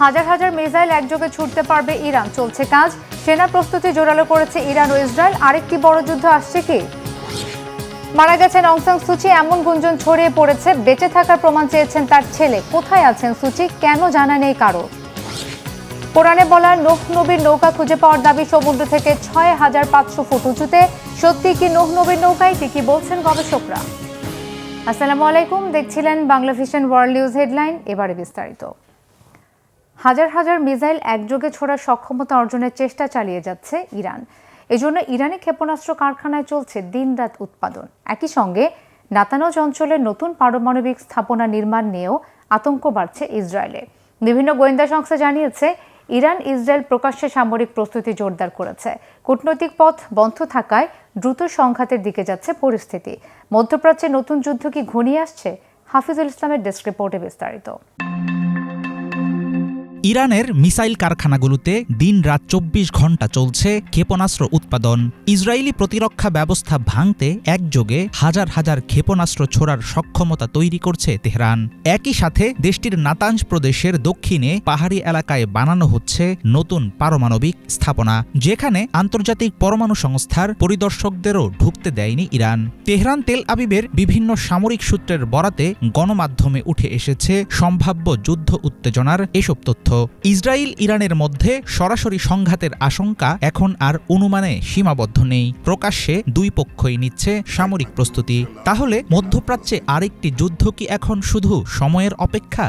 হাজার হাজার মিসাইল একযোগে ছুটতে পারবে ইরান, চলছে কাজ। সেনা প্রস্তুতি জোরালো করেছে ইরান ও ইসরায়েল। আরেকটি বড় যুদ্ধ আসছে কি? মারা গেছেন অং সান সুচি, এমন গুঞ্জন ছড়িয়ে পড়েছে। বেঁচে থাকার প্রমাণ চেয়েছেন তার ছেলে। কোথায় আছেন সুচি, কেন জানা নেই কারো? কোরআনে বলা নূহ নবীর নৌকা খুঁজে পাওয়ার দাবি সমুদ্র থেকে ৬,৫০০ ফুট উঁচুতে। সত্যি কি নূহ নবীর নৌকায়? কি বলছেন গবেষকরা? আসসালামু আলাইকুম, দেখছিলেন Bangla vision world news headline. এবারে বিস্তারিত। হাজার হাজার মিসাইল একযোগে ছোড়ার সক্ষমতা অর্জনের চেষ্টা চালিয়ে যাচ্ছে ইরান। এজন্য ইরানি ক্ষেপণাস্ত্র কারখানায় চলছে দিনরাত উৎপাদন। একই সঙ্গে নাতানজ অঞ্চলের নতুন পারমাণবিক স্থাপনা নির্মাণ নিয়েও আতঙ্ক বাড়ছে ইসরায়েলে। বিভিন্ন গোয়েন্দা সংস্থা জানিয়েছে, ইরান ইসরায়েল প্রকাশ্যে সামরিক প্রস্তুতি জোরদার করেছে। কূটনৈতিক পথ বন্ধ থাকায় দ্রুত সংঘাতের দিকে যাচ্ছে পরিস্থিতি। মধ্যপ্রাচ্যে নতুন যুদ্ধ কি ঘনিয়ে আসছে? হাফিজুল ইসলামের ডেস্ক রিপোর্টে বিস্তারিত। ইরানের মিসাইল কারখানাগুলোতে দিন-রাত ২৪ ঘণ্টা চলছে ক্ষেপণাস্ত্র উৎপাদন। ইসরায়েলি প্রতিরক্ষা ব্যবস্থা ভাঙতে একযোগে হাজার হাজার ক্ষেপণাস্ত্র ছোড়ার সক্ষমতা তৈরি করছে তেহরান। একই সাথে দেশটির নাতাঞ্জ প্রদেশের দক্ষিণে পাহাড়ি এলাকায় বানানো হচ্ছে নতুন পারমাণবিক স্থাপনা, যেখানে আন্তর্জাতিক পরমাণু সংস্থার পরিদর্শকদেরও ঢুকতে দেয়নি ইরান। তেহরান তেল আবিবের বিভিন্ন সামরিক সূত্রের বরাতে গণমাধ্যমে উঠে এসেছে সম্ভাব্য যুদ্ধ উত্তেজনার এসব তথ্য। ইসরায়েল ইরানের মধ্যে সরাসরি সংঘাতের আশঙ্কা এখন আর অনুমানে সীমাবদ্ধ নেই। প্রকাশ্যে দুই পক্ষই নিচ্ছে সামরিক প্রস্তুতি। তাহলে মধ্যপ্রাচ্যে আরেকটি যুদ্ধ কি এখন শুধু সময়ের অপেক্ষা?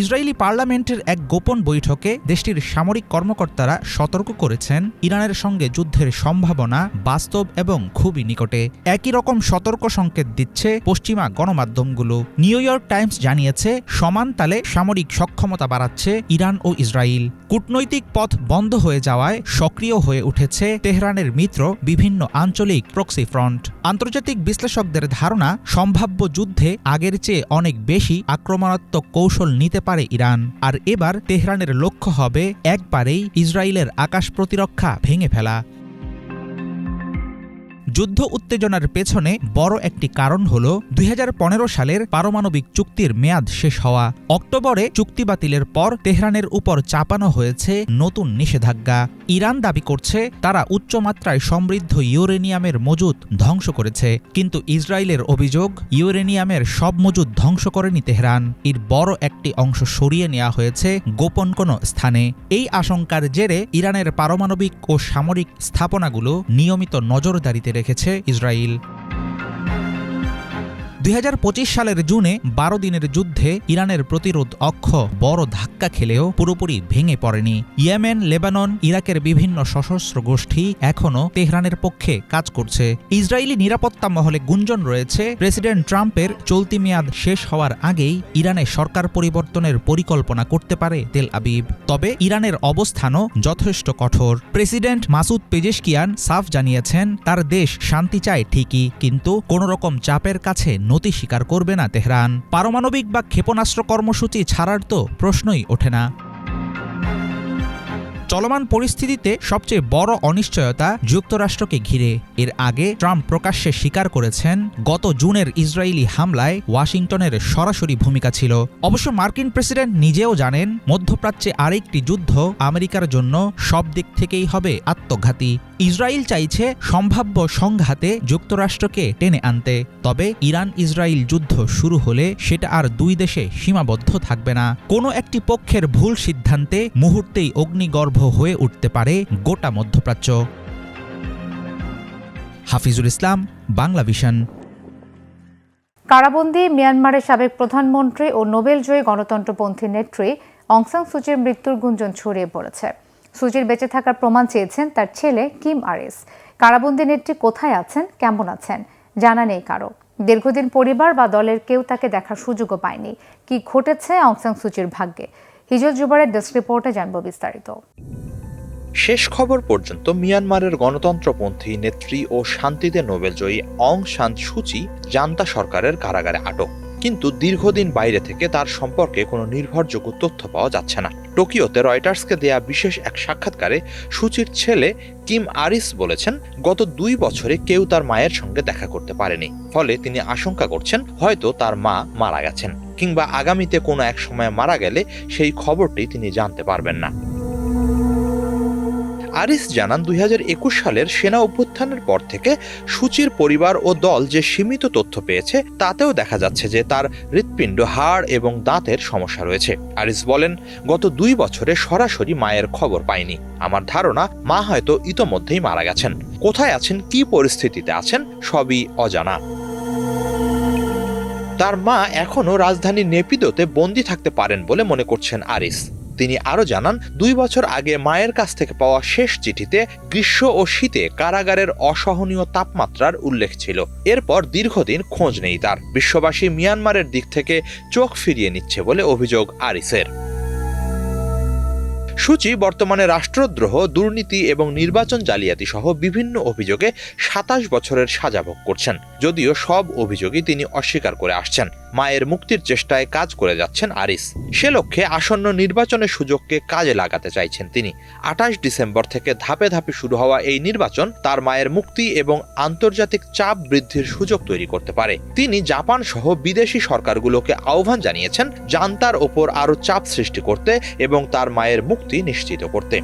ইসরায়েলি পার্লামেন্টের এক গোপন বৈঠকে দেশটির সামরিক কর্মকর্তারা সতর্ক করেছেন, ইরানের সঙ্গে যুদ্ধের সম্ভাবনা বাস্তব এবং খুবই নিকটে। একই রকম সতর্ক সংকেত দিচ্ছে পশ্চিমা গণমাধ্যমগুলো। নিউ ইয়র্ক টাইমস জানিয়েছে, সমান তালে সামরিক সক্ষমতা বাড়াচ্ছে ইরান ও ইসরায়েল। কূটনৈতিক পথ বন্ধ হয়ে যাওয়ায় সক্রিয় হয়ে উঠেছে তেহরানের মিত্র বিভিন্ন আঞ্চলিক প্রক্সি ফ্রন্ট। আন্তর্জাতিক বিশ্লেষকদের ধারণা, সম্ভাব্য যুদ্ধে আগের চেয়ে অনেক বেশি আক্রমণাত্মক কৌশল নিতে পারে ইরান। আর এবার তেহরানের লক্ষ্য হবে একবারেই ইসরায়েলের আকাশ প্রতিরক্ষা ভেঙে ফেলা। যুদ্ধ উত্তেজনার পেছনে বড় একটি কারণ হল ২০১৫ সালের পারমাণবিক চুক্তির মেয়াদ শেষ হওয়া। অক্টোবরে চুক্তি বাতিলের পর তেহরানের উপর চাপানো হয়েছে নতুন নিষেধাজ্ঞা। ইরান দাবি করছে তারা উচ্চমাত্রায় সমৃদ্ধ ইউরেনিয়ামের মজুদ ধ্বংস করেছে, কিন্তু ইসরায়েলের অভিযোগ ইউরেনিয়ামের সব মজুদ ধ্বংস করেনি তেহরান। এর বড় একটি অংশ সরিয়ে নেওয়া হয়েছে গোপন কোনো স্থানে। এই আশঙ্কার জেরে ইরানের পারমাণবিক ও সামরিক স্থাপনাগুলো নিয়মিত নজরদারিতে রেখেছে ইসরায়েল। ২০২৫ সালের জুনে ১২ দিনের যুদ্ধে ইরানের প্রতিরোধ অক্ষ বড় ধাক্কা খেলেও পুরোপুরি ভেঙে পড়েনি। ইয়েমেন, লেবানন, ইরাকের বিভিন্ন সশস্ত্র গোষ্ঠী এখনও তেহরানের পক্ষে কাজ করছে। ইসরায়েলি নিরাপত্তা মহলে গুঞ্জন রয়েছে, প্রেসিডেন্ট ট্রাম্পের চলতি মেয়াদ শেষ হওয়ার আগেই ইরানে সরকার পরিবর্তনের পরিকল্পনা করতে পারে তেল আবিব। তবে ইরানের অবস্থানও যথেষ্ট কঠোর। প্রেসিডেন্ট মাসুদ পেজেশকিয়ান সাফ জানিয়েছেন, তার দেশ শান্তি চায় ঠিকই, কিন্তু কোনোরকম চাপের কাছে নতি স্বীকার করবে না তেহরান। পারমাণবিক বা ক্ষেপণাস্ত্র কর্মসূচি ছাড়ার তো প্রশ্নই ওঠে না। চলমান পরিস্থিতিতে সবচেয়ে বড় অনিশ্চয়তা যুক্তরাষ্ট্রকে ঘিরে। এর আগে ট্রাম্প প্রকাশ্যে স্বীকার করেছেন, গত জুনের ইসরায়েলি হামলায় ওয়াশিংটনের সরাসরি ভূমিকা ছিল। অবশ্য মার্কিন প্রেসিডেন্ট নিজেও জানেন, মধ্যপ্রাচ্যে আরেকটি যুদ্ধ আমেরিকার জন্য সব দিক থেকেই হবে আত্মঘাতী। ইসরায়েল চাইছে সম্ভাব্য সংঘাতে যুক্তরাষ্ট্রকে টেনে আনতে। তবে ইরান ইসরায়েল যুদ্ধ শুরু হলে সেটা আর দুই দেশে সীমাবদ্ধ থাকবে না। কোনো একটি পক্ষের ভুল সিদ্ধান্তে মুহূর্তেই অগ্নিগর্ভ হয়ে উঠতে পারে গোটা মধ্যপ্রাচ্য। হাফিজুল ইসলাম, বাংলা ভিশন। কারাবন্দী মিয়ানমারের সাবেক প্রধানমন্ত্রী ও নোবেলজয়ী গণতন্ত্রপন্থী নেত্রী অং সান সুচির মৃত্যুর গুঞ্জন ছড়িয়ে পড়েছে। সুচির বেঁচে থাকার প্রমাণ চেয়েছেন তার ছেলে কিম আরিস। কারাবন্দী নেত্রী কোথায় আছেন, কেমন আছেন, জানা নেই কারো। দীর্ঘদিন পরিবার বা দলের কেউ তাকে দেখার সুযোগও পায়নি। কি ঘটেছে অং সান সুচির ভাগ্যে? হিজল জুবারের ডেস্ক রিপোর্টে জানব বিস্তারিত। শেষ খবর পর্যন্ত মিয়ানমারের গণতন্ত্রপন্থী নেত্রী ও শান্তিতে নোবেলজয়ী অং সান সুচি জান্তা সরকারের কারাগারে আটক। কিন্তু দীর্ঘদিন বাইরে থেকে তার সম্পর্কে কোনো নির্ভরযোগ্য তথ্য পাওয়া যাচ্ছে না। টোকিওতে রয়টার্সকে দেয়া বিশেষ এক সাক্ষাৎকারে সুচির ছেলে কিম আরিস বলেছেন, গত 2 বছরে কেউ তার মায়ের সঙ্গে দেখা করতে পারেনি। ফলে তিনি আশঙ্কা করছেন হয়তো তার মা মারা গেছেন, কিংবা আগামীতে কোনো এক সময় মারা গেলে সেই খবরটি তিনি জানতে পারবেন না। আরিস জানান, 2021 সালের সেনা অভ্যুত্থানের পর থেকে সুচির পরিবার ও দল যে সীমিত তথ্য পেয়েছে তাতেও দেখা যাচ্ছে যে তার হৃৎপিণ্ড, হাড় এবং দাঁতের সমস্যা রয়েছে। আরিস বলেন, গত 2 বছরে সরাসরি মায়ের খবর পাইনি। আমার ধারণা মা হয়তো ইতোমধ্যেই মারা গেছেন। কোথায় আছেন, কি পরিস্থিতিতে আছেন, সবই অজানা। তার মা এখনও রাজধানী নেপিদোতে বন্দী থাকতে পারেন বলে মনে করছেন আরিস। তিনি আরও জানান, 2 বছর আগে মায়ের কাছ থেকে পাওয়া শেষ চিঠিতে গ্রীষ্ম ও শীতে কারাগারের অসহনীয় তাপমাত্রার উল্লেখ ছিল। এরপর দীর্ঘদিন খোঁজ নেই তার। বিশ্ববাসী মিয়ানমারের দিক থেকে চোখ ফিরিয়ে নিচ্ছে বলে অভিযোগ আরিসের। সুচি বর্তমানে রাষ্ট্রদ্রোহ, দুর্নীতি এবং নির্বাচন জালিয়াতি সহ বিভিন্ন অভিযোগে 27 বছরের সাজা ভোগ করছেন। যদিও সব অভিযোগই তিনি অস্বীকার করে আসছেন। মায়ের মুক্তির চেষ্টায় কাজ করে যাচ্ছেন আরিস। সে লক্ষ্যে আসন্ন নির্বাচনের সুযোগকে কাজে লাগাতে চাইছেন তিনি। 28 ডিসেম্বর থেকে ধাপে ধাপে শুরু হওয়া এই নির্বাচন তার মায়ের মুক্তি এবং আন্তর্জাতিক চাপ বৃদ্ধির সুযোগ তৈরি করতে পারে। তিনি জাপান সহ বিদেশি সরকারগুলোকে আহ্বান জানিয়েছেন জান্তার ওপর আরও চাপ সৃষ্টি করতে এবং তার মায়ের মুক্তি নিশ্চিত করতে।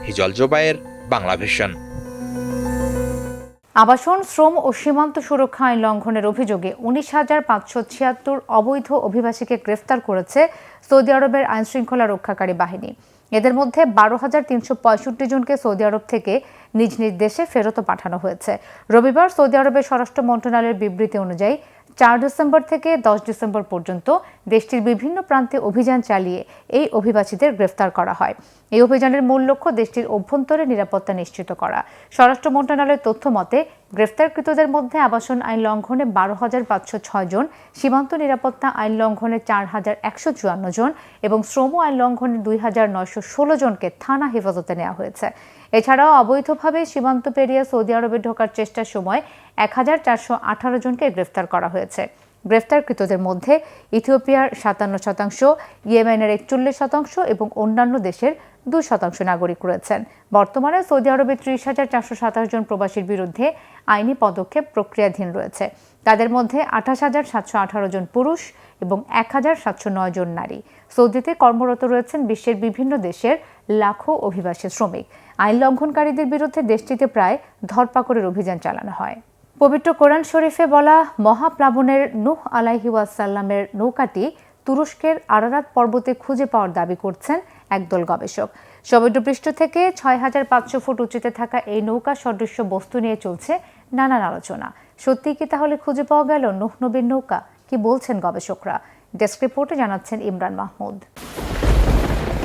হিজল জোবায়ের, বাংলাভিশন। আবাসন, শ্রম ও সীমান্ত সুরক্ষা আইন লঙ্ঘনের অভিযোগে 19,576 অবৈধ অভিবাসীকে গ্রেফতার করেছে সৌদি আরবের আইনশৃঙ্খলা রক্ষাকারী বাহিনী। এদের মধ্যে 12,365 জনকে সৌদি আরব থেকে নিজ নিজ দেশে ফেরত পাঠানো হয়েছে। রবিবার সৌদি আরবের স্বরাষ্ট্র মন্ত্রণালয়ের বিবৃতি অনুযায়ী 4 ডিসেম্বর থেকে 10 ডিসেম্বর পর্যন্ত দেশটির বিভিন্ন প্রান্তে অভিযান চালিয়ে এই অভিবাসীদের গ্রেফতার করা হয়। এই অভিযানের মূল লক্ষ্য দেশটির অভ্যন্তরে নিরাপত্তা নিশ্চিত করা। স্বরাষ্ট্র মন্ত্রণালয়ের তথ্য মতে গ্রেফতারকৃতদের মধ্যে আবাসন আইন লঙ্ঘনে 12,506 জন, সীমান্ত নিরাপত্তা আইন লঙ্ঘনে 4,154 জন এবং শ্রম আইন লঙ্ঘনে 2,916 জনকে থানা হেফাজতে নেওয়া হয়েছে। এছাড়াও অবৈধভাবে সীমান্ত পেরিয়ে সৌদি আরবে ঢোকার চেষ্টার সময় 1,418 জনকে গ্রেফতার করা হয়েছে। গ্রেফতারকৃতদের মধ্যে ইথিওপিয়ার 57%, ইয়েমেনের 41% এবং অন্যান্য দেশের 2% নাগরিক রয়েছেন। বর্তমানে সৌদি আরবে 30,427 জন প্রবাসীর বিরুদ্ধে আইনি পদক্ষেপ প্রক্রিয়াধীন রয়েছে। তাদের মধ্যে 28,718 জন পুরুষ এবং 1,709 জন নারী। সৌদিতে কর্মরত রয়েছেন বিশ্বের বিভিন্ন দেশের লাখো অভিবাসী শ্রমিক। আইন লঙ্ঘনকারীদের বিরুদ্ধে দেশটিতে প্রায় ধরপাকড়ের অভিযান চালানো হয়। পবিত্র কোরআন শরীফে বলা মহাপ্লাবনের নূহ আলাইহি ওয়াসাল্লামের নৌকাটি তুরস্কের আরারাত পর্বতে খুঁজে পাওয়ার দাবি করছেন একদল গবেষক। সমুদ্রপৃষ্ঠ থেকে 6,500 ফুট উঁচুতে থাকা এই নৌকা সদৃশ্য বস্তু নিয়ে চলছে নানান আলোচনা। সত্যি কি তাহলে খুঁজে পাওয়া গেল নূহ নবীর নৌকা? কি বলছেন গবেষকরা? ডেস্ক রিপোর্টে জানাচ্ছেন ইমরান মাহমুদ।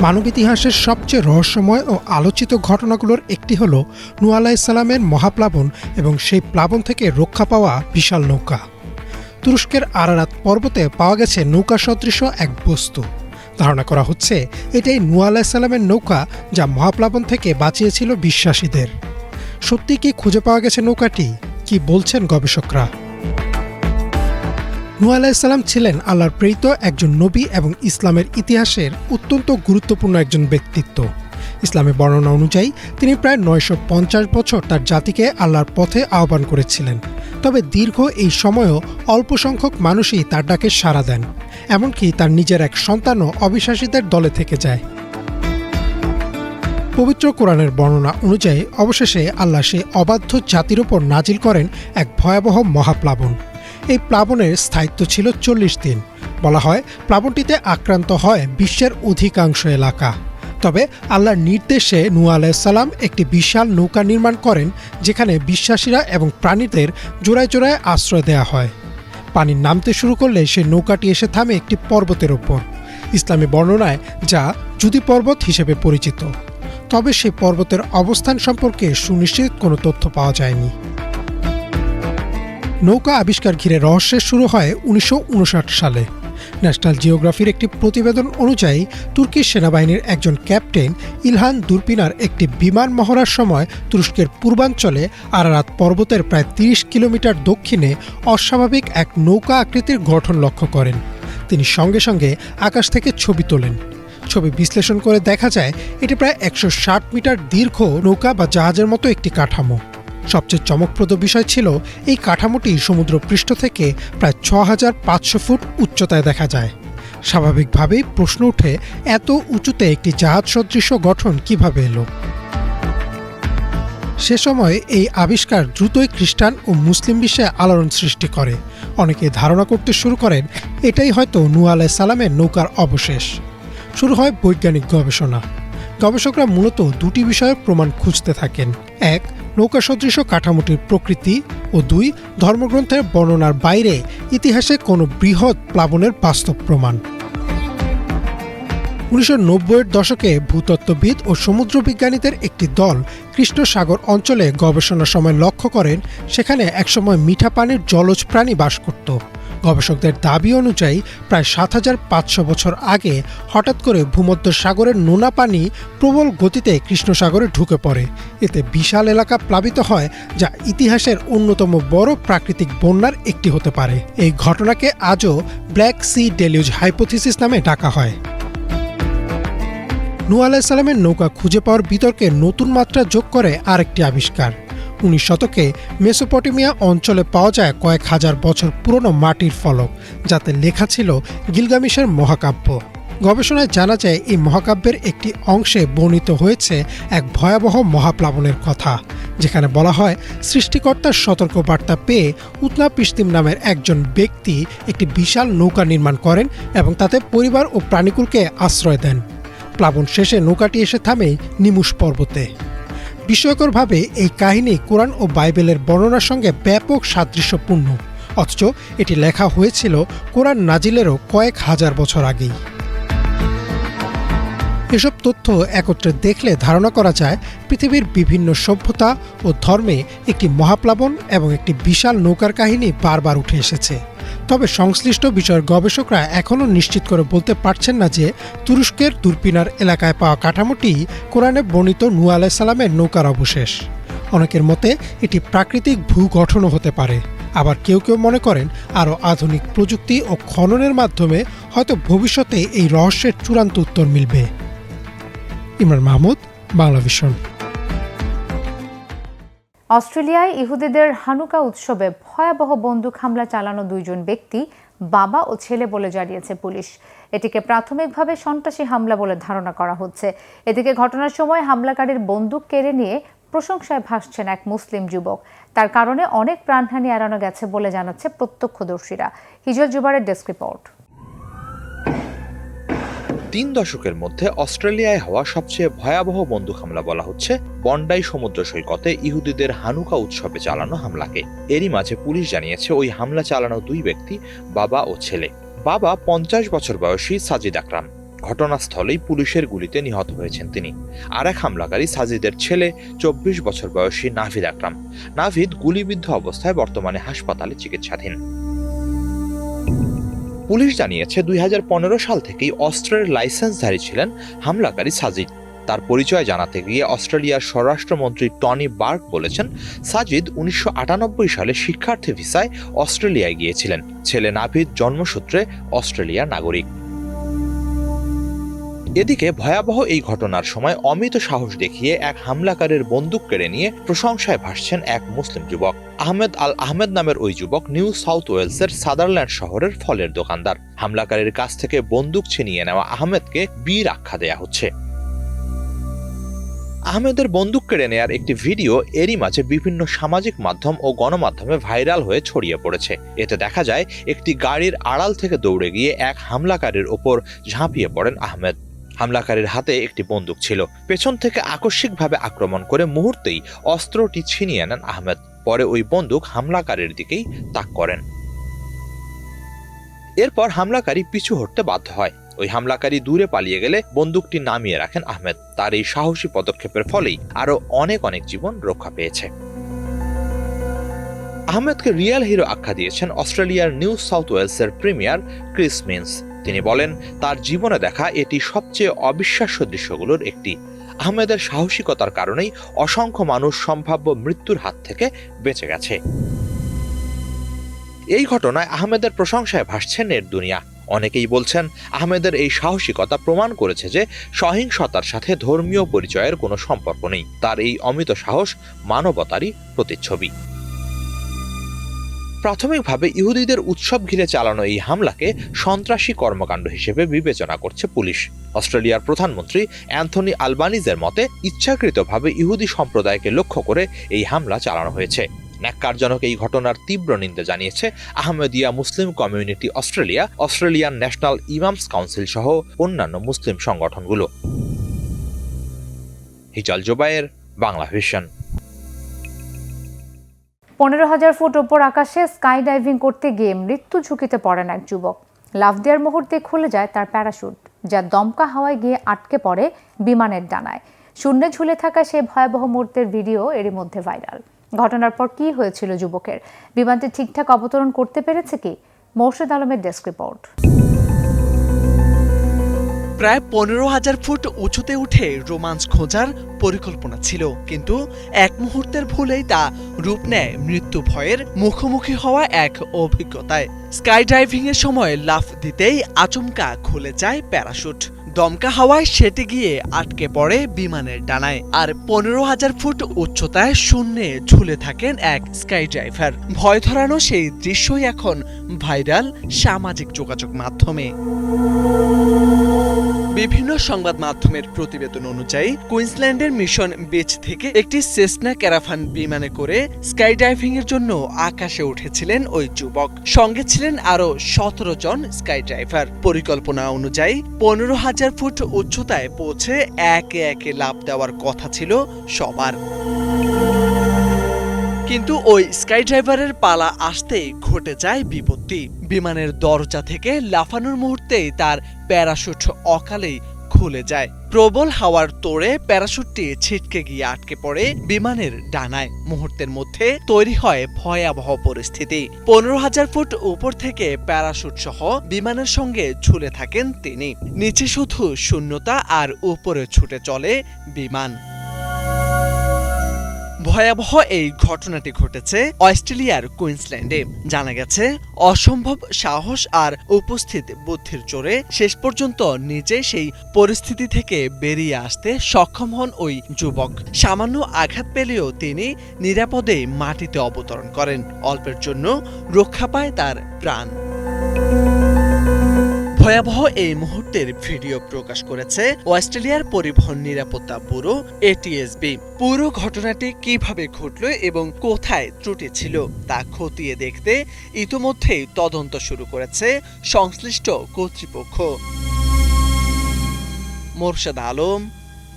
মানব ইতিহাসের সবচেয়ে রহস্যময় ও আলোচিত ঘটনাগুলোর একটি হল নূহ আলাইহিস সালামের মহাপ্লাবন এবং সেই প্লাবন থেকে রক্ষা পাওয়া বিশাল নৌকা। তুরস্কের আরারাত পর্বতে পাওয়া গেছে নৌকা সদৃশ এক বস্তু। ধারণা করা হচ্ছে এটাই নূহ আলাইহিস সালামের নৌকা, যা মহাপ্লাবন থেকে বাঁচিয়েছিল বিশ্বাসীদের। সত্যি কি খুঁজে পাওয়া গেছে নৌকাটি? কি বলছেন গবেষকরা? নূহ আলাইহিস সালাম ছিলেন আল্লাহর প্রেরিত একজন নবী এবং ইসলামের ইতিহাসের অত্যন্ত গুরুত্বপূর্ণ একজন ব্যক্তিত্ব। ইসলামের বর্ণনা অনুযায়ী তিনি প্রায় 950 বছর তার জাতিকে আল্লাহর পথে আহ্বান করেছিলেন। তবে দীর্ঘ এই সময়েও অল্প সংখ্যক মানুষই তার ডাকে সাড়া দেন। এমনকি তার নিজের এক সন্তানও অবিশ্বাসীদের দলে থেকে যায়। পবিত্র কোরআনের বর্ণনা অনুযায়ী অবশেষে আল্লাহ সেই অবাধ্য জাতির ওপর নাজিল করেন এক ভয়াবহ মহাপ্লাবন। এই প্লাবনের স্থায়িত্ব ছিল 40 দিন। বলা হয় প্লাবনটিতে আক্রান্ত হয় বিশ্বের অধিকাংশ এলাকা। তবে আল্লাহর নির্দেশে নূহ আলাইহিস সালাম একটি বিশাল নৌকা নির্মাণ করেন, যেখানে বিশ্বাসীরা এবং প্রাণীদের জোড়ায় জোড়ায় আশ্রয় দেওয়া হয়। পানি নামতে শুরু করলে সেই নৌকাটি এসে থামে একটি পর্বতের ওপর, ইসলামী বর্ণনায় যা জুদি পর্বত হিসেবে পরিচিত। তবে সেই পর্বতের অবস্থান সম্পর্কে সুনিশ্চিত কোনো তথ্য পাওয়া যায়নি। নৌকা আবিষ্কার ঘিরে রহস্যের শুরু হয় 1959 সালে। ন্যাশনাল জিওগ্রাফির একটি প্রতিবেদন অনুযায়ী তুর্কি সেনাবাহিনীর একজন ক্যাপ্টেন ইলহান দুরপিনার একটি বিমান মহড়ার সময় তুরস্কের পূর্বাঞ্চলে আরারাত পর্বতের প্রায় ৩০ কিলোমিটার দক্ষিণে অস্বাভাবিক এক নৌকা আকৃতির গঠন লক্ষ্য করেন। তিনি সঙ্গে সঙ্গে আকাশ থেকে ছবি তোলেন। ছবি বিশ্লেষণ করে দেখা যায় এটি প্রায় ১৬০ মিটার দীর্ঘ নৌকা বা জাহাজের মতো একটি কাঠামো। সবচেয়ে চমকপ্রদ বিষয় ছিল এই কাঠামোটি সমুদ্রপৃষ্ঠ থেকে প্রায় ৬৫০০ ফুট উচ্চতায় দেখা যায়। স্বাভাবিকভাবেই প্রশ্ন ওঠে, এত উঁচুতে একটি জাহাজ সদৃশ গঠন কিভাবে এলো? সে সময় এই আবিষ্কার দ্রুতই খ্রিস্টান ও মুসলিম বিশ্বে আলোড়ন সৃষ্টি করে। অনেকে ধারণা করতে শুরু করেন এটাই হয়তো নূহ আলাইহিস সালামের নৌকার অবশেষ। শুরু হয় বৈজ্ঞানিক গবেষণা। গবেষকরা মূলত দুটি বিষয়ের প্রমাণ খুঁজতে থাকেন। এক, নৌকা সদৃশ কাঠামোটির প্রকৃতি, ও দুই, ধর্মগ্রন্থের বর্ণনার বাইরে ইতিহাসে কোনো বৃহৎ প্লাবনের বাস্তব প্রমাণ। ১৯৯০-এর দশকে ভূতত্ত্ববিদ ও সমুদ্রবিজ্ঞানীদের একটি দল কৃষ্ণ সাগর অঞ্চলে গবেষণার সময় লক্ষ্য করেন সেখানে একসময় মিঠা পানির জলজ প্রাণী বাস করত। গবেষকদের দাবি অনুযায়ী প্রায় ৭৫০০ বছর আগে হঠাৎ করে ভূমধ্য সাগরের নোনা পানি প্রবল গতিতে কৃষ্ণ সাগরে ঢুকে পড়ে। এতে বিশাল এলাকা প্লাবিত হয়, যা ইতিহাসের অন্যতম বড় প্রাকৃতিক বন্যার একটি হতে পারে। এই ঘটনাকে আজও ব্ল্যাক সি ডেলিউজ হাইপোথিসিস নামে ডাকা হয়। নূহ আলাইহিস সালামের নৌকা খুঁজে পাওয়ার বিতর্কে নতুন মাত্রা যোগ করে আরেকটি আবিষ্কার। ১৯ শতকে মেসোপটেমিয়া অঞ্চলে পাওয়া যায় কয়েক হাজার বছর পুরনো মাটির ফলক, যাতে লেখা ছিল গিলগামেশের মহাকাব্য। গবেষণায় জানা যায় এই মহাকাব্যের একটি অংশে বর্ণিত হয়েছে এক ভয়াবহ মহাপ্লাবনের কথা, যেখানে বলা হয় সৃষ্টিকর্তার সতর্কবার্তা পেয়ে উতনাপিশতিম নামের একজন ব্যক্তি একটি বিশাল নৌকা নির্মাণ করেন এবং তাতে পরিবার ও প্রাণীকুলকে আশ্রয় দেন। প্লাবন শেষে নৌকাটি এসে থামে নিমুশ পর্বতে। বিস্ময়করভাবে এই কাহিনী কোরআন ও বাইবেলের বর্ণনার সঙ্গে ব্যাপক সাদৃশ্যপূর্ণ, অথচ এটি লেখা হয়েছিল কোরআন নাজিলেরও কয়েক হাজার বছর আগেই। এসব তথ্য একত্রে দেখলে ধারণা করা যায় পৃথিবীর বিভিন্ন সভ্যতা ও ধর্মে একটি মহাপ্লাবন এবং একটি বিশাল নৌকার কাহিনী বারবার উঠে এসেছে। তবে সংশ্লিষ্ট বিষয়ের গবেষকরা এখনও নিশ্চিত করে বলতে পারছেন না যে তুরস্কের দুরপিনার এলাকায় পাওয়া কাঠামোটি কোরআনে বর্ণিত নূহ আলাইহিস সালামের নৌকার অবশেষ। অনেকের মতে এটি প্রাকৃতিক ভূগঠনও হতে পারে। আবার কেউ কেউ মনে করেন আরও আধুনিক প্রযুক্তি ও খননের মাধ্যমে হয়তো ভবিষ্যতে এই রহস্যের চূড়ান্ত উত্তর মিলবে। ইমরান মাহমুদ, বাংলা ভিশন। অস্ট্রেলিয়ায় ইহুদিদের হানুকা উৎসবে ভয়াবহ বন্দুক হামলা চালানো ২ জন ব্যক্তি বাবা ও ছেলে বলে জানিয়েছে পুলিশ। এটিকে প্রাথমিকভাবে সন্ত্রাসী হামলা বলে ধারণা করা হচ্ছে। এদিকে ঘটনার সময় হামলাকারীর বন্দুক কেড়ে নিয়ে প্রশংসায় ভাসছেন এক মুসলিম যুবক। তার কারণে অনেক প্রাণহানি এড়ানো গেছে বলে জানাচ্ছে প্রত্যক্ষদর্শীরা। হিজল জুবারের ডেস্ক রিপোর্ট। ৩ দশকের মধ্যে অস্ট্রেলিয়ায় হওয়া সবচেয়ে ভয়াবহ বন্দুক হামলা বলা হচ্ছে বন্ডাই সমুদ্র সৈকতে ইহুদিদের হানুকা উৎসবে চালানো হামলাকে। এরই মাঝে পুলিশ জানিয়েছে ওই হামলা চালানো ২ ব্যক্তি বাবা ও ছেলে। বাবা ৫০ বছর বয়সী সাজিদ আকরাম, ঘটনাস্থলেই পুলিশের গুলিতে নিহত হয়েছেন তিনি। আর এক হামলাকারী সাজিদের ছেলে ২৪ বছর বয়সী নাভিদ আকরাম। নাভিদ গুলিবিদ্ধ অবস্থায় বর্তমানে হাসপাতালে চিকিৎসাধীন। পুলিশ জানিয়েছে ২০১৫ সাল থেকেই অস্ত্রের লাইসেন্সধারী ছিলেন হামলাকারী সাজিদ। তার পরিচয় জানাতে গিয়ে অস্ট্রেলিয়ার স্বরাষ্ট্রমন্ত্রী টনি বার্ক বলেছেন, সাজিদ ১৯৯৮ সালে শিক্ষার্থী ভিসায় অস্ট্রেলিয়ায় গিয়েছিলেন। ছেলে নাভিদ জন্মসূত্রে অস্ট্রেলিয়ার নাগরিক। এদিকে ভয়াবহ এই ঘটনার সময় অমিত সাহস দেখিয়ে এক হামলাকারীর বন্দুক কেড়ে নিয়ে প্রশংসায় ভাসছেন এক মুসলিম যুবক। আহমেদ আল আহমেদ নামের ওই যুবক নিউ সাউথ ওয়েলসের সাদারল্যান্ড শহরের ফলের দোকানদার। হামলাকারীর কাছ থেকে বন্দুক ছিনিয়ে নেওয়া আহমেদকে বীর আখ্যা দেয়া হচ্ছে। আহমেদের বন্দুক কেড়ে নেয়ার একটি ভিডিও এরই মাঝে বিভিন্ন সামাজিক মাধ্যম ও গণমাধ্যমে ভাইরাল হয়ে ছড়িয়ে পড়েছে। এতে দেখা যায় একটি গাড়ির আড়াল থেকে দৌড়ে গিয়ে এক হামলাকারীর ওপর ঝাঁপিয়ে পড়েন আহমেদ। হামলাকারীর হাতে একটি বন্দুক ছিল। পেছন থেকে আকস্মিকভাবে আক্রমণ করে মুহূর্তেই অস্ত্রটি ছিনিয়ে নেন আহমেদ। পরে ওই বন্দুক হামলাকারীর দিকেই তাক করেন। এরপর হামলাকারী পিছু হটতে বাধ্য হয়। ওই হামলাকারী দূরে পালিয়ে গেলে বন্দুকটি নামিয়ে রাখেন আহমেদ। তার এই সাহসী পদক্ষেপের ফলেই আরো অনেক জীবন রক্ষা পেয়েছে। আহমেদকে রিয়েল হিরো আখ্যা দিয়েছেন অস্ট্রেলিয়ার নিউ সাউথ ওয়েলসের প্রিমিয়ার ক্রিস মিন্স। তিনি বলেন, তার জীবনে দেখা এটি সবচেয়ে অবিশ্বাস্য দৃশ্যগুলোর একটি। আহমেদের সাহসিকতার কারণেই অসংখ্য মানুষ সম্ভাব্য মৃত্যুর হাত থেকে বেঁচে গেছে। এই ঘটনায় আহমেদের প্রশংসায় ভাসছে নেট দুনিয়া। অনেকেই বলছেন, আহমেদের এই সাহসিকতা প্রমাণ করেছে যে সহিংসতার সাথে ধর্মীয় পরিচয়ের কোনো সম্পর্ক নেই। তার এই অমিত সাহস মানবতারই প্রতিচ্ছবি। প্রাথমিকভাবে ইহুদিদের উৎসব ঘিরে চালানো এই হামলাকে সন্ত্রাসী কর্মকাণ্ড হিসেবে বিবেচনা করছে পুলিশ। অস্ট্রেলিয়ার প্রধানমন্ত্রী অ্যান্থনি আলবানিজের মতে ইচ্ছাকৃতভাবে ইহুদি সম্প্রদায়কে লক্ষ্য করে এই হামলা চালানো হয়েছে। ন্যাক্কারজনক এই ঘটনার তীব্র নিন্দা জানিয়েছে Ahmadiyya Muslim community Australia, Australian national imams council সহ অন্যান্য মুসলিম সংগঠনগুলো। হিজাল জোবায়ের, বাংলা ভিশন। 15,000 ফুট ওপর আকাশে স্কাই ডাইভিং করতে গিয়ে মৃত্যু ঝুঁকিতে পড়েন এক যুবক। লাফ দেওয়ার মুহূর্তে খুলে যায় তার প্যারাশুট, যা দমকা হাওয়ায় গিয়ে আটকে পড়ে বিমানের ডানায়। শূন্যে ঝুলে থাকা সেই ভয়াবহ মুহূর্তের ভিডিও এরই মধ্যে ভাইরাল। ঘটনার পর কি হয়েছিল যুবকের? বিমানটি ঠিকঠাক অবতরণ করতে পেরেছে কি? মোর্শেদ আলমের ডেস্ক রিপোর্ট। প্রায় 15,000 ফুট উঁচুতে উঠে রোমাঞ্চ খোঁজার পরিকল্পনা ছিল, কিন্তু এক মুহূর্তের ভুলেই তা রূপ নেয় মৃত্যু ভয়ের মুখোমুখি হওয়া এক অভিজ্ঞতায়। স্কাই ডাইভিং এর সময় লাফ দিতেই আচমকা খুলে যায় প্যারাশুট। দমকা হাওয়ায় সেটে গিয়ে আটকে পড়ে বিমানের ডানায়। আর 15,000 ফুট উচ্চতায় শূন্যে ঝুলে থাকেন এক স্কাই ড্রাইভার। ভয় ধরানো সেই দৃশ্যই এখন ভাইরাল সামাজিক যোগাযোগ মাধ্যমে। বিভিন্ন সংবাদ মাধ্যমের প্রতিবেদন অনুযায়ী কুইন্সল্যান্ডের মিশন বিচ থেকে একটি সেসনা ক্যারাভান বিমানে করে স্কাই ডাইভিং এর জন্য আকাশে উঠেছিলেন ওই যুবক। সঙ্গে ছিলেন আরো 17 জন স্কাই ড্রাইভার। পরিকল্পনা অনুযায়ী 15,000 ফুট উচ্চতায় পৌঁছে একে একে লাফ দেওয়ার কথা ছিল সবার, কিন্তু ওই স্কাই ড্রাইভারের পালা আসতেই ঘটে যায় বিপত্তি। বিমানের দরজা থেকে লাফানোর মুহূর্তেই তার প্যারাশুট অকালেই খুলে যায়। প্রবল হাওয়ার তোড়ে প্যারাশুটটি ছিটকে গিয়ে আটকে পড়ে বিমানের ডানায়। মুহূর্তের মধ্যে তৈরি হয় ভয়াবহ পরিস্থিতি। 15,000 ফুট উপর থেকে প্যারাশুট সহ বিমানের সঙ্গে ঝুলে থাকেন তিনি। নিচে শুধু শূন্যতা, আর উপরে ছুটে চলে বিমান। ভয়াবহ এই ঘটনাটি ঘটেছে অস্ট্রেলিয়ার কুইন্সল্যান্ডে। জানা গেছে, অসম্ভব সাহস আর উপস্থিত বুদ্ধির জোরে শেষ পর্যন্ত নিজে সেই পরিস্থিতি থেকে বেরিয়ে আসতে সক্ষম হন ওই যুবক। সামান্য আঘাত পেলেও তিনি নিরাপদে মাটিতে অবতরণ করেন। অল্পের জন্য রক্ষা পায় তার প্রাণ। ভয়াবহ এই মুহূর্তের ভিডিও প্রকাশ করেছে অস্ট্রেলিয়ার পরিবহন নিরাপত্তা ব্যুরো ATSB। পুরো ঘটনাটি কিভাবে ঘটল এবং কোথায় ত্রুটি ছিল তা খতিয়ে দেখতে ইতোমধ্যেই তদন্ত শুরু করেছে সংশ্লিষ্ট কর্তৃপক্ষ। মোর্শেদ আলম,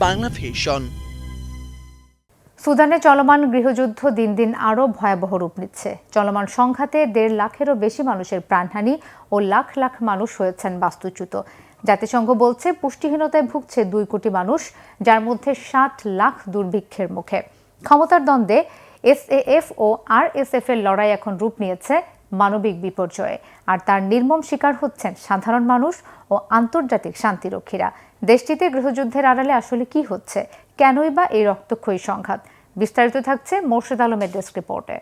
বাংলা ভিশন। সুদানে চলমান গৃহযুদ্ধ দিন দিন আরও ভয়াবহ রূপ নিচ্ছে। চলমান সংঘাতে 1.5 লাখেরও বেশি মানুষের প্রাণহানি ও লাখ লাখ মানুষ হয়েছেন বাস্তুচ্যুত। জাতিসংঘ বলছে, পুষ্টিহীনতায় ভুগছে 2 কোটি মানুষ, যার মধ্যে 60 লাখ দুর্ভিক্ষের মুখে। ক্ষমতার দ্বন্দ্বে SAF ও RSF এর লড়াই এখন রূপ নিয়েছে মানবিক বিপর্যয়ে, আর তার নির্মম শিকার হচ্ছেন সাধারণ মানুষ ও আন্তর্জাতিক শান্তিরক্ষীরা। দেশটিতে গৃহযুদ্ধের আড়ালে আসলে কি হচ্ছে? কেনই বা এই রক্তক্ষয়ী সংঘাত? বিস্তারিত থাকছে মোর্শেদ আলমের ডেস্ক রিপোর্টে।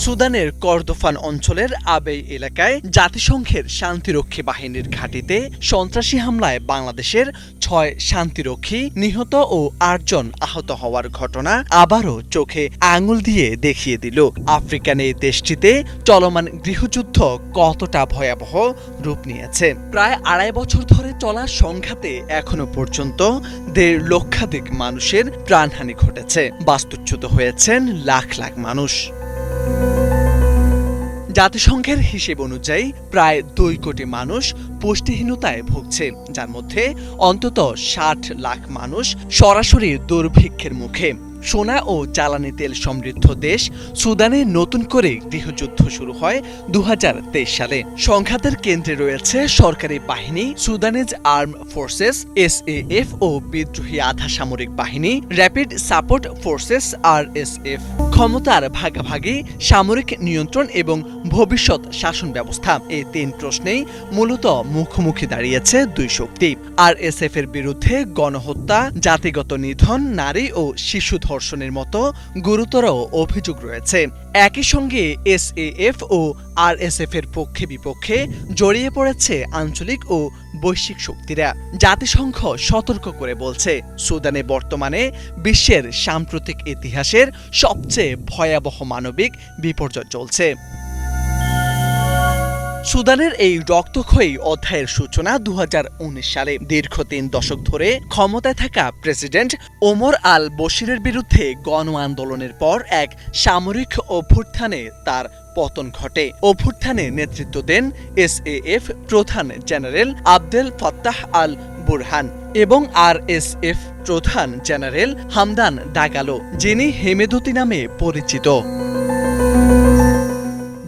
সুদানের কর্দোফান অঞ্চলের আবেই এলাকায় জাতিসংঘের শান্তিরক্ষী বাহিনীর ঘাঁটিতে সন্ত্রাসী হামলায় বাংলাদেশের 6 শান্তিরক্ষী নিহত ও 8 জন আহত হওয়ার ঘটনা আবারও চোখে আঙুল দিয়ে দেখিয়ে দিল আফ্রিকান এই দেশটিতে চলমান গৃহযুদ্ধ কতটা ভয়াবহ রূপ নিয়েছে। প্রায় 2.5 বছর ধরে চলা সংঘাতে এখনো পর্যন্ত 1.5 লক্ষাধিক মানুষের প্রাণহানি ঘটেছে। বাস্তুচ্যুত হয়েছেন লাখ লাখ মানুষ। জাতিসংঘের হিসেব অনুযায়ী প্রায় 2 কোটি মানুষ পুষ্টিহীনতায় ভুগছে, যার মধ্যে অন্তত 60 লাখ মানুষ সরাসরি দুর্ভিক্ষের মুখে। সোনা ও জ্বালানি তেল সমৃদ্ধ দেশ সুদানে নতুন করে গৃহযুদ্ধ শুরু হয় 2023 সালে। সংঘাতের কেন্দ্রে রয়েছে সরকারি বাহিনী, সুদানিজ আর্ম ফোর্সেস SAF ও বিদ্রোহী আধা সামরিক বাহিনী র্যাপিড সাপোর্ট ফোর্সেস RSF। ক্ষমতার ভাগাভাগি, সামরিক নিয়ন্ত্রণ এবং ভবিষ্যৎ শাসন ব্যবস্থা, এই তিন প্রশ্নেই মূলত মুখোমুখি দাঁড়িয়েছে দুই শক্তি। আরএসএফ এর বিরুদ্ধে গণহত্যা, জাতিগত নিধন, নারী ও শিশু ধর্ষণের মতো গুরুতর অভিযোগ রয়েছে। একই সঙ্গে এসএএফ ও আরএসএফ এর পক্ষে বিপক্ষে জড়িয়ে পড়েছে আঞ্চলিক ও বৈশ্বিক শক্তিরা। জাতিসংঘ সতর্ক করে বলছে, সুদানে বর্তমানে বিশ্বের সাম্প্রতিক ইতিহাসের সবচেয়ে ভয়াবহ মানবিক বিপর্যয় চলছে। সুদানের এই রক্তক্ষয়ী অধ্যায়ের সূচনা 2019 সালে। দীর্ঘ 3 দশক ধরে ক্ষমতায় থাকা প্রেসিডেন্ট ওমর আল বশিরের বিরুদ্ধে গণ আন্দোলনের পর এক সামরিক অভ্যুত্থানে তার পতন ঘটে। অভ্যুত্থানে নেতৃত্ব দেন এসএএফ প্রধান general Abdel Fattah al Burhan এবং আরএসএফ প্রধান জেনারেল হামদান দাগালো, যিনি হেমেদতি নামে পরিচিত।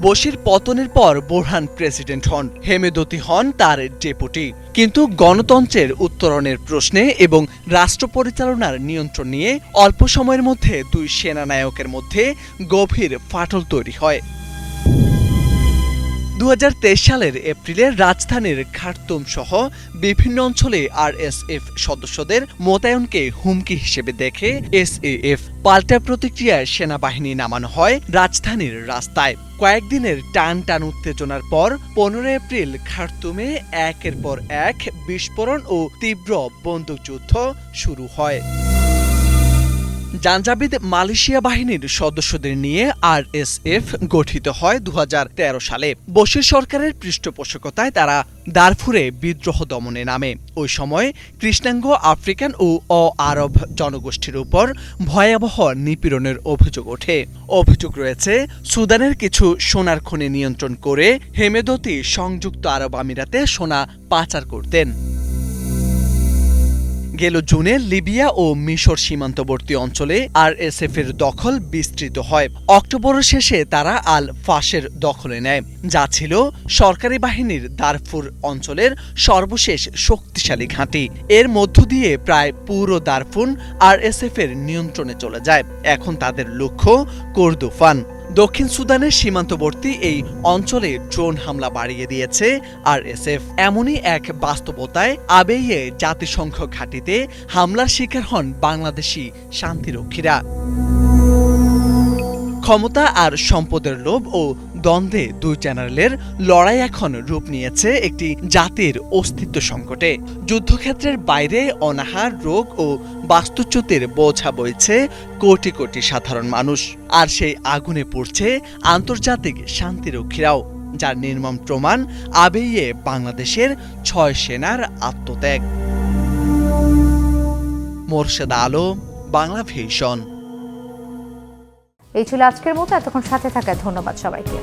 বশির পতনের পর বুরহান প্রেসিডেন্ট হন, হেমেদতি হন তার ডেপুটি। কিন্তু গণতন্ত্রের উত্তরণের প্রশ্নে এবং রাষ্ট্র পরিচালনার নিয়ন্ত্রণ নিয়ে অল্প সময়ের মধ্যে দুই সেনানায়কের মধ্যে গভীর ফাটল তৈরি হয়। 2023 সালের এপ্রিলে রাজধানীর খার্তুম সহ বিভিন্ন অঞ্চলে আরএসএফ সদস্যদের মোতায়েনকে হুমকি হিসেবে দেখে এসএএফ পাল্টা প্রতিক্রিয়ায় সেনাবাহিনী নামানো হয় রাজধানীর রাস্তায়। কয়েকদিনের টান উত্তেজনার পর 15 এপ্রিল খার্তুমে একের পর এক বিস্ফোরণ ও তীব্র বন্দুকযুদ্ধ শুরু হয়। জাঞ্জাবিদ মালয়েশিয়া বাহিনীর সদস্যদের নিয়ে আরএসএফ গঠিত হয় 2013 সালে। বশির সরকারের পৃষ্ঠপোষকতায় তারা দারফুরে বিদ্রোহ দমনে নামে। ওই সময় কৃষ্ণাঙ্গ আফ্রিকান ও আরব জনগোষ্ঠীর উপর ভয়াবহ নিপীড়নের অভিযোগ ওঠে। অভিযোগ রয়েছে, সুদানের কিছু সোনার খনি নিয়ন্ত্রণ করে হেমেদতি সংযুক্ত আরব আমিরাতে সোনা পাচার করতেন। গেল জুনে লিবিয়া ও মিশর সীমান্তবর্তী অঞ্চলে আরএসএফ এর দখল বিস্তৃত হয়। অক্টোবরের শেষে তারা আল ফাশের দখলে নেয়, যা ছিল সরকারি বাহিনীর দারফুর অঞ্চলের সর্বশেষ শক্তিশালী ঘাঁটি। এর মধ্য দিয়ে প্রায় পুরো দারফুর আরএসএফ এর নিয়ন্ত্রণে চলে যায়। এখন তাদের লক্ষ্য কোরদোফান। দক্ষিণ সুদানের সীমান্তবর্তী এই অঞ্চলে ড্রোন হামলা বাড়িয়ে দিয়েছে আরএসএফ। এমনই এক বাস্তবতায় আবেইয়ে জাতিসংঘ ঘাঁটিতে হামলার শিকার হন বাংলাদেশি শান্তিরক্ষীরা। ক্ষমতা আর সম্পদের লোভ ও দ্বন্দ্বে দুই জেনারেলের লড়াই এখন রূপ নিয়েছে একটি জাতির অস্তিত্ব সংকটে। যুদ্ধক্ষেত্রের বাইরে অনাহার, রোগ ও বাস্তুচ্যুতির বোঝা বইছে কোটি কোটি সাধারণ মানুষ। আর সেই আগুনে পড়ছে আন্তর্জাতিক শান্তিরক্ষীরাও, যার নির্মম প্রমাণ আবেইয়ে বাংলাদেশের 6 সেনার আত্মত্যাগ। মোরশেদা আলম, বাংলা ভিশন। এই ছিল আজকের মতো। এতক্ষণ সাথে থাকায় ধন্যবাদ সবাইকে।